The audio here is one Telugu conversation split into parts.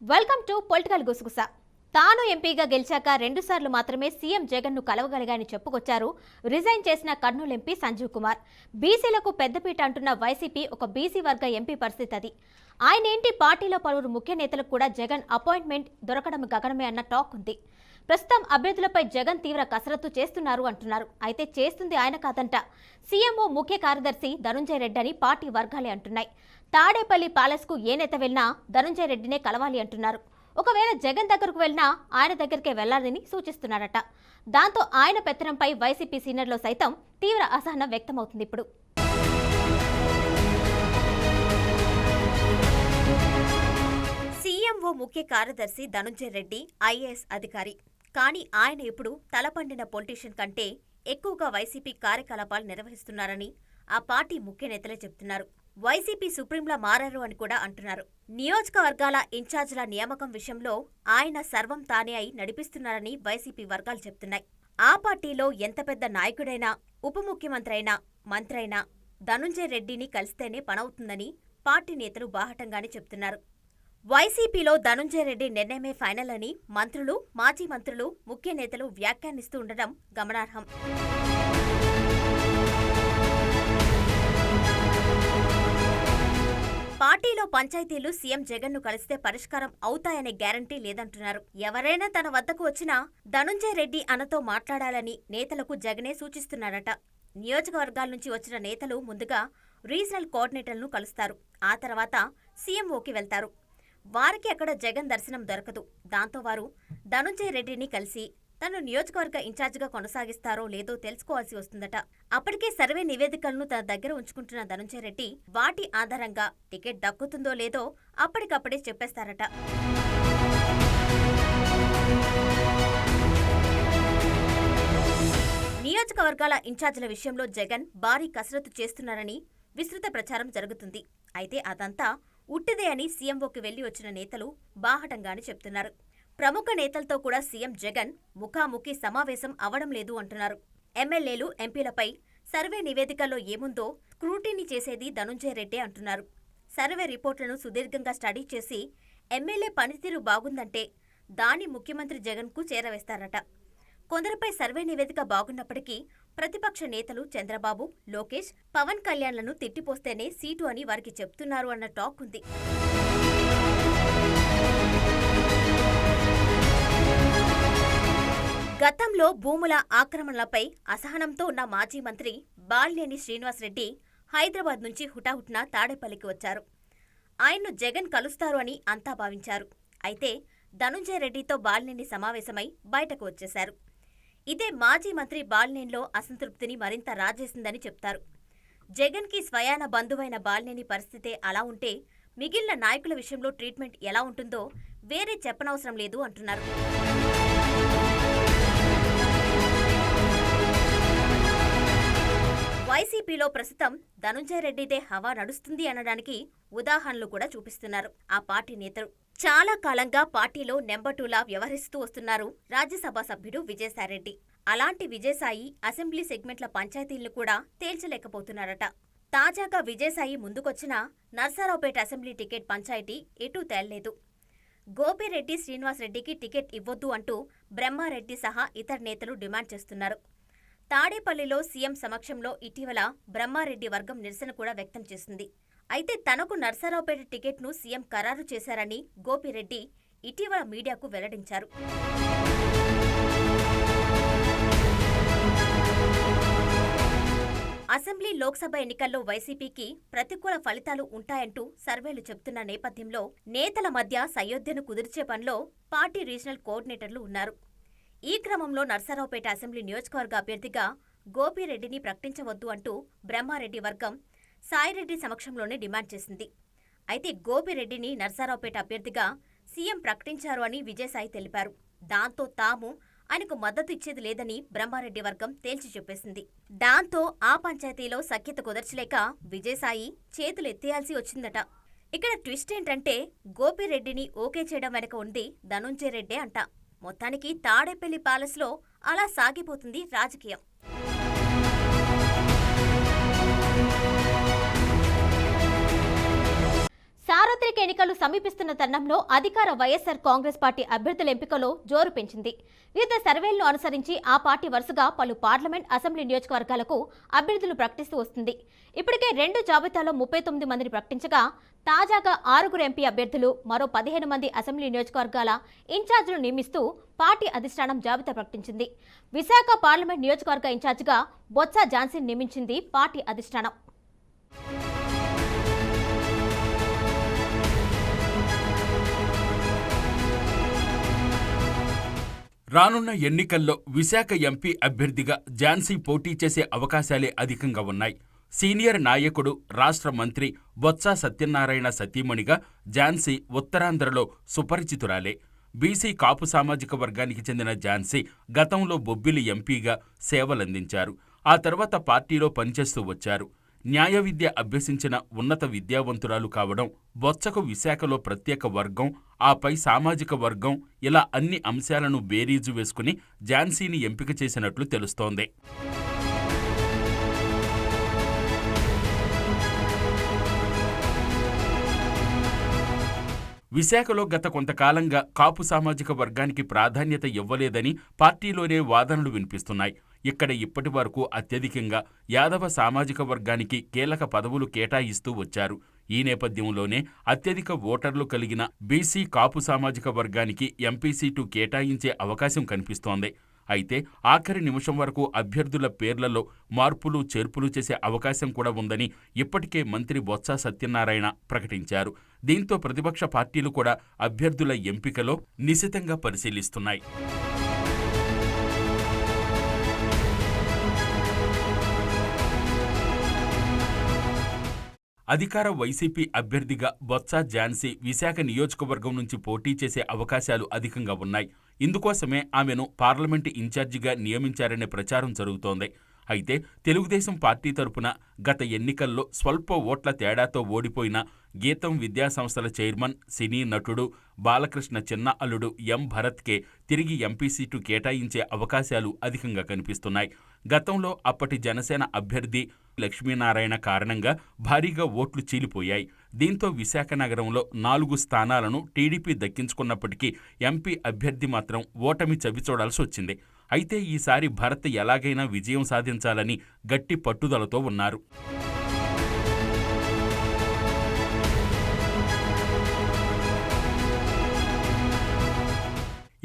Welcome to political గుసగుస. తాను ఎంపీగా గెలిచాక 2 సార్లు మాత్రమే సీఎం జగన్ను కలవగలిగాని చెప్పుకొచ్చారు రిజైన్ చేసిన కర్నూలు ఎంపీ సంజీవ్ కుమార్. బీసీలకు పెద్దపీట అంటున్న వైసీపీ ఒక బీసీ వర్గ ఎంపీ పరిస్థితి అది. ఆయనేంటి పార్టీలో పలువురు ముఖ్య నేతలకు కూడా జగన్ అపాయింట్మెంట్ దొరకడం గగనమే అన్న టాక్ ఉంది. ప్రస్తుతం అభ్యర్థులపై జగన్ తీవ్ర కసరత్తు చేస్తున్నారు అంటున్నారు. అయితే చేస్తుంది ఆయన కాదంట, సీఎంఓ ముఖ్య కార్యదర్శి ధనుంజయ రెడ్డి అని పార్టీ వర్గాలే అంటున్నాయి. తాడేపల్లి ప్యాలెస్ కు ఏ నేత వెళ్ళినా ధనుంజయ రెడ్డినే కలవాలి అంటున్నారు. ఒకవేళ జగన్ దగ్గరకు వెళ్ళినా ఆయన దగ్గరికే వెళ్లాలని సూచిస్తున్నారట. దాంతో ఆయన పెత్తనంపై వైసీపీ సీనియర్లో సైతం తీవ్ర అసహనం వ్యక్తమవుతుంది. ఇప్పుడు సీఎంఓ ముఖ్య కార్యదర్శి ధనుంజయ రెడ్డి ఐఏఎస్ అధికారి. కానీ ఆయన ఇప్పుడు తలపండిన పొలిటీషియన్ కంటే ఎక్కువగా వైసీపీ కార్యకలాపాలు నిర్వహిస్తున్నారని ఆ పార్టీ ముఖ్య నేతలే చెబుతున్నారు. వైసీపీ సుప్రీంలా మారారు అని కూడా అంటున్నారు. నియోజకవర్గాల ఇన్ఛార్జీల నియామకం విషయంలో ఆయన సర్వం తానే అయి నడిపిస్తున్నారని వైసీపీ వర్గాలు చెబుతున్నాయి. ఆ పార్టీలో ఎంత పెద్ద నాయకుడైనా, ఉప ముఖ్యమంత్రి అయినా, మంత్రి అయినా ధనుంజయ రెడ్డిని కలిస్తేనే పనవుతుందని పార్టీ నేతలు బాహటంగానే చెబుతున్నారు. వైసీపీలో ధనుంజయ రెడ్డి నిర్ణయమే ఫైనల్ అని మంత్రులు, మాజీ మంత్రులు, ముఖ్య నేతలు వ్యాఖ్యానిస్తూ ఉండడం గమనార్హం. పార్టీలో పంచాయతీలు సీఎం జగన్ను కలిస్తే పరిష్కారం అవుతాయనే గ్యారంటీ లేదంటున్నారు. ఎవరైనా తన వద్దకు వచ్చినా ధనుంజయ రెడ్డి అన్నతో మాట్లాడాలని నేతలకు జగనే సూచిస్తున్నారట. నియోజకవర్గాల నుంచి వచ్చిన నేతలు ముందుగా రీజనల్ కోఆర్డినేటర్లను కలుస్తారు. ఆ తర్వాత సీఎంఓకి వెళ్తారు. వారికి అక్కడ జగన్ దర్శనం దొరకదు. దాంతో వారు ధనుంజయ రెడ్డిని కలిసి తను నియోజకవర్గ ఇన్ఛార్జిగా కొనసాగిస్తారో లేదో తెలుసుకోవాల్సి వస్తుందట. అప్పటికే సర్వే నివేదికలను తన దగ్గర ఉంచుకుంటున్న ధనుంజయ రెడ్డి వాటి ఆధారంగా టికెట్ దక్కుతుందో లేదో అప్పటికప్పుడే చెప్పేస్తారట. నియోజకవర్గాల ఇన్ఛార్జీల విషయంలో జగన్ భారీ కసరత్తు చేస్తున్నారని విస్తృత ప్రచారం జరుగుతుంది. అయితే అదంతా ఉట్టిదే అని సీఎంఓకి వెళ్లి వచ్చిన నేతలు బాహటంగానే చెప్తున్నారు. ప్రముఖ నేతలతో కూడా సీఎం జగన్ ముఖాముఖి సమావేశం అవడం లేదు అంటున్నారు. ఎమ్మెల్యేలు, ఎంపీలపై సర్వే నివేదికల్లో ఏముందో స్క్రూటినీ చేసేది ధనుంజయ రెడ్డే అంటున్నారు. సర్వే రిపోర్టులను సుదీర్ఘంగా స్టడీ చేసి ఎమ్మెల్యే పనితీరు బాగుందంటే దాన్ని ముఖ్యమంత్రి జగన్కు చేరవేస్తారట. కొందరిపై సర్వే నివేదిక బాగున్నప్పటికీ ప్రతిపక్ష నేతలు చంద్రబాబు, లోకేష్, పవన్ కళ్యాణ్లను తిట్టిపోస్తేనే సీటు అని వారికి చెప్తున్నారు అన్న టాక్ ఉంది. గతంలో భూముల ఆక్రమణలపై అసహనంతో ఉన్న మాజీ మంత్రి బాలినేని శ్రీనివాసరెడ్డి హైదరాబాద్ నుంచి హుటాహుటిన తాడేపల్లికి వచ్చారు. ఆయన్ను జగన్ కలుస్తారు అని అంతా భావించారు. అయితే ధనుంజయ రెడ్డితో బాలినేని సమావేశమై బయటకు వచ్చేశారు. ఇదే మాజీ మంత్రి బాలినేనిలో అసంతృప్తిని మరింత రాజేసిందని చెప్తారు. జగన్కి స్వయాన బంధువైన బాలినేని పరిస్థితే అలా ఉంటే మిగిలిన నాయకుల విషయంలో ట్రీట్మెంట్ ఎలా ఉంటుందో వేరే చెప్పనవసరం లేదు అంటున్నారు. వైసీపీలో ప్రస్తుతం ధనుంజయ రెడ్డిదే హవా నడుస్తుంది అనడానికి ఉదాహరణలు కూడా చూపిస్తున్నారు ఆ పార్టీ నేతలు. చాలా కాలంగా పార్టీలో నెంబర్ 2లా వ్యవహరిస్తూ వస్తున్నారు రాజ్యసభ సభ్యుడు విజయసాయిరెడ్డి. అలాంటి విజయసాయి అసెంబ్లీ సెగ్మెంట్ల పంచాయతీలను కూడా తేల్చలేకపోతున్నారట. తాజాగా విజయసాయి ముందుకొచ్చిన నర్సారావుపేట అసెంబ్లీ టికెట్ పంచాయతీ ఎటూ తేల్లేదు. గోపిరెడ్డి శ్రీనివాసరెడ్డికి టికెట్ ఇవ్వొద్దు అంటూ బ్రహ్మారెడ్డి సహా ఇతర నేతలు డిమాండ్ చేస్తున్నారు. తాడేపల్లిలో సీఎం సమక్షంలో ఇటీవల బ్రహ్మారెడ్డి వర్గం నిరసన కూడా వ్యక్తం చేసింది. అయితే తనకు నర్సారావుపేట టికెట్ను సీఎం ఖరారు చేశారని గోపిరెడ్డి ఇటీవల మీడియాకు వెల్లడించారు. అసెంబ్లీ, లోక్సభ ఎన్నికల్లో వైసీపీకి ప్రతికూల ఫలితాలు ఉంటాయంటూ సర్వేలు చెబుతున్న నేపథ్యంలో నేతల మధ్య సయోధ్యను కుదిర్చే పనిలో పార్టీ రీజనల్ కోఆర్డినేటర్లు ఉన్నారు. ఈ క్రమంలో నర్సారావుపేట అసెంబ్లీ నియోజకవర్గ అభ్యర్థిగా గోపిరెడ్డిని ప్రకటించవద్దు అంటూ బ్రహ్మారెడ్డి వర్గం సాయిరెడ్డి సమక్షంలోనే డిమాండ్ చేసింది. అయితే గోపిరెడ్డిని నర్సారావుపేట అభ్యర్థిగా సీఎం ప్రకటించారు అని విజయసాయి తెలిపారు. దాంతో తాము ఆయనకు మద్దతు ఇచ్చేది లేదని బ్రహ్మారెడ్డి వర్గం తేల్చి చెప్పేసింది. దాంతో ఆ పంచాయతీలో సఖ్యత కుదర్చలేక విజయసాయి చేతులెత్తేయాల్సి వచ్చిందట. ఇక్కడ ట్విస్ట్ ఏంటంటే గోపిరెడ్డిని ఓకే చేయడం వెనక ఉంది ధనుంజయ రెడ్డే అంట. మొత్తానికి తాడేపల్లి ప్యాలెస్లో అలా సాగిపోతుంది రాజకీయం. సార్వత్రిక సార్వత్రిక ఎన్నికలు సమీపిస్తున్న తరుణంలో అధికార వైఎస్ఆర్ కాంగ్రెస్ పార్టీ అభ్యర్థుల ఎంపికలో జోరు పెంచింది. వివిధ సర్వేలను అనుసరించి ఆ పార్టీ వరుసగా పలు పార్లమెంట్, అసెంబ్లీ నియోజకవర్గాలకు అభ్యర్థులు ప్రకటిస్తూ వస్తుంది. ఇప్పటికే 2 జాబితాలో 39 మందిని ప్రకటించగా తాజాగా 6 ఎంపీ అభ్యర్థులు, మరో 15 మంది అసెంబ్లీ నియోజకవర్గాల ఇన్ఛార్జీలు నియమిస్తూ పార్టీ అధిష్టానం జాబితా ప్రకటించింది. విశాఖ పార్లమెంట్ నియోజకవర్గ ఇన్ఛార్జిగా బొత్స ఝాన్సీని నియమించింది పార్టీ అధిష్టానం. రానున్న ఎన్నికల్లో విశాఖ ఎంపీ అభ్యర్థిగా ఝాన్సీ పోటీ చేసే అవకాశాలే అధికంగా ఉన్నాయి. సీనియర్ నాయకుడు, రాష్ట్ర మంత్రి బొత్స సత్యనారాయణ సతీమణిగా ఝాన్సీ ఉత్తరాంధ్రలో సుపరిచితురాలే. బీసీ కాపు సామాజిక వర్గానికి చెందిన ఝాన్సీ గతంలో బొబ్బిలి ఎంపీగా సేవలందించారు. ఆ తర్వాత పార్టీలో పనిచేస్తూ వచ్చారు. న్యాయ విద్య అభ్యసించిన ఉన్నత విద్యావంతురాలు కావడం, బొత్సకు విశాఖలో ప్రత్యేక వర్గం, ఆపై సామాజిక వర్గం, ఇలా అన్ని అంశాలను బేరీజు వేసుకుని ఝాన్సీని ఎంపిక చేసినట్లు తెలుస్తోంది. విశాఖలో గత కొంతకాలంగా కాపు సామాజిక వర్గానికి ప్రాధాన్యత ఇవ్వలేదని పార్టీలోనే వాదనలు వినిపిస్తున్నాయి. ఇక్కడ ఇప్పటి వరకు అత్యధికంగా యాదవ సామాజిక వర్గానికి కీలక పదవులు కేటాయిస్తూ వచ్చారు. ఈ నేపథ్యంలోనే అత్యధిక ఓటర్లు కలిగిన బీసీ కాపు సామాజిక వర్గానికి ఎంపీ సీటు కేటాయించే అవకాశం కనిపిస్తోంది. అయితే ఆఖరి నిమిషం వరకు అభ్యర్థుల పేర్లలో మార్పులు చేర్పులు చేసే అవకాశం కూడా ఉందని ఇప్పటికే మంత్రి బొత్స సత్యనారాయణ ప్రకటించారు. దీంతో ప్రతిపక్ష పార్టీలు కూడా అభ్యర్థుల ఎంపికలో నిశితంగా పరిశీలిస్తున్నాయి. అధికార వైసీపీ అభ్యర్థిగా బొత్స ఝాన్సీ విశాఖ నియోజకవర్గం నుంచి పోటీ చేసే అవకాశాలు అధికంగా ఉన్నాయి. ఇందుకోసమే ఆమెను పార్లమెంటు ఇన్ఛార్జిగా నియమించారనే ప్రచారం జరుగుతోంది. అయితే తెలుగుదేశం పార్టీ తరపున గత ఎన్నికల్లో స్వల్ప ఓట్ల తేడాతో ఓడిపోయిన గీతం విద్యాసంస్థల చైర్మన్, సినీ నటుడు బాలకృష్ణ చిన్న అల్లుడు ఎం భరత్కే తిరిగి ఎంపీ సీటు కేటాయించే అవకాశాలు అధికంగా కనిపిస్తున్నాయి. గతంలో అప్పటి జనసేన అభ్యర్థి లక్ష్మీనారాయణ కారణంగా భారీగా ఓట్లు చీలిపోయాయి. దీంతో విశాఖ నగరంలో 4 స్థానాలను టీడీపీ దక్కించుకున్నప్పటికీ ఎంపీ అభ్యర్థి మాత్రం ఓటమి చవిచూడాల్సి వచ్చింది. అయితే ఈసారి భరత్ ఎలాగైనా విజయం సాధించాలని గట్టి పట్టుదలతో ఉన్నారు.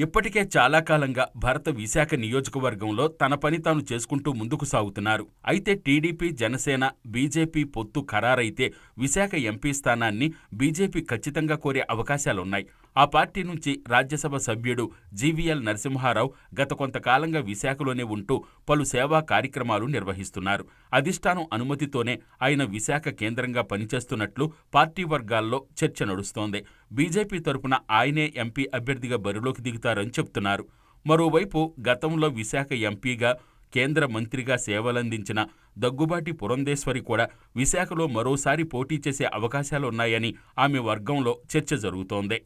ఇప్పటికే చాలా కాలంగా భరత్ విశాఖ నియోజకవర్గంలో తన పని తాను చేసుకుంటూ ముందుకు సాగుతున్నారు. అయితే టీడీపీ, జనసేన, బీజేపీ పొత్తు ఖరారైతే విశాఖ ఎంపీ స్థానాన్ని బీజేపీ ఖచ్చితంగా కోరే అవకాశాలున్నాయి. ఆ పార్టీ నుంచి రాజ్యసభ సభ్యుడు జీవీఎల్ నరసింహారావు గత కొంతకాలంగా విశాఖలోనే ఉంటూ పలు సేవా కార్యక్రమాలు నిర్వహిస్తున్నారు. అధిష్టానం అనుమతితోనే ఆయన విశాఖ కేంద్రంగా పనిచేస్తున్నట్లు పార్టీ వర్గాల్లో చర్చ నడుస్తోంది. బీజేపీ తరపున ఆయనే ఎంపీ అభ్యర్థిగా బరిలోకి దిగుతారని చెప్తున్నారు. మరోవైపు గతంలో విశాఖ ఎంపీగా, కేంద్ర మంత్రిగా సేవలందించిన దగ్గుబాటి పురంధేశ్వరి కూడా విశాఖలో మరోసారి పోటీ చేసే అవకాశాలున్నాయని ఆమె వర్గంలో చర్చ జరుగుతోంది.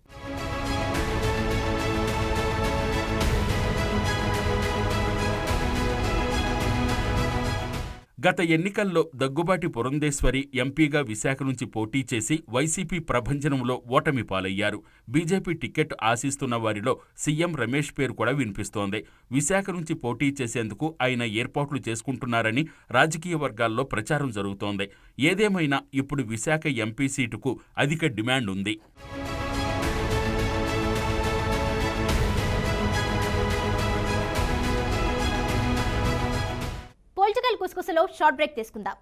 గత ఎన్నికల్లో దగ్గుబాటి పురంధేశ్వరి ఎంపీగా విశాఖ నుంచి పోటీ చేసి వైసీపీ ప్రభంజనంలో ఓటమి పాలయ్యారు. బీజేపీ టికెట్ ఆశిస్తున్న వారిలో సీఎం రమేష్ పేరు కూడా వినిపిస్తోంది. విశాఖ నుంచి పోటీ చేసేందుకు ఆయన ఏర్పాట్లు చేసుకుంటున్నారని రాజకీయ వర్గాల్లో ప్రచారం జరుగుతోంది. ఏదేమైనా ఇప్పుడు విశాఖ ఎంపీ సీటుకు అధిక డిమాండ్ ఉంది. పొలిటికల్ కుస్కుసలో షార్ట్ బ్రేక్ తీసుకుందాం.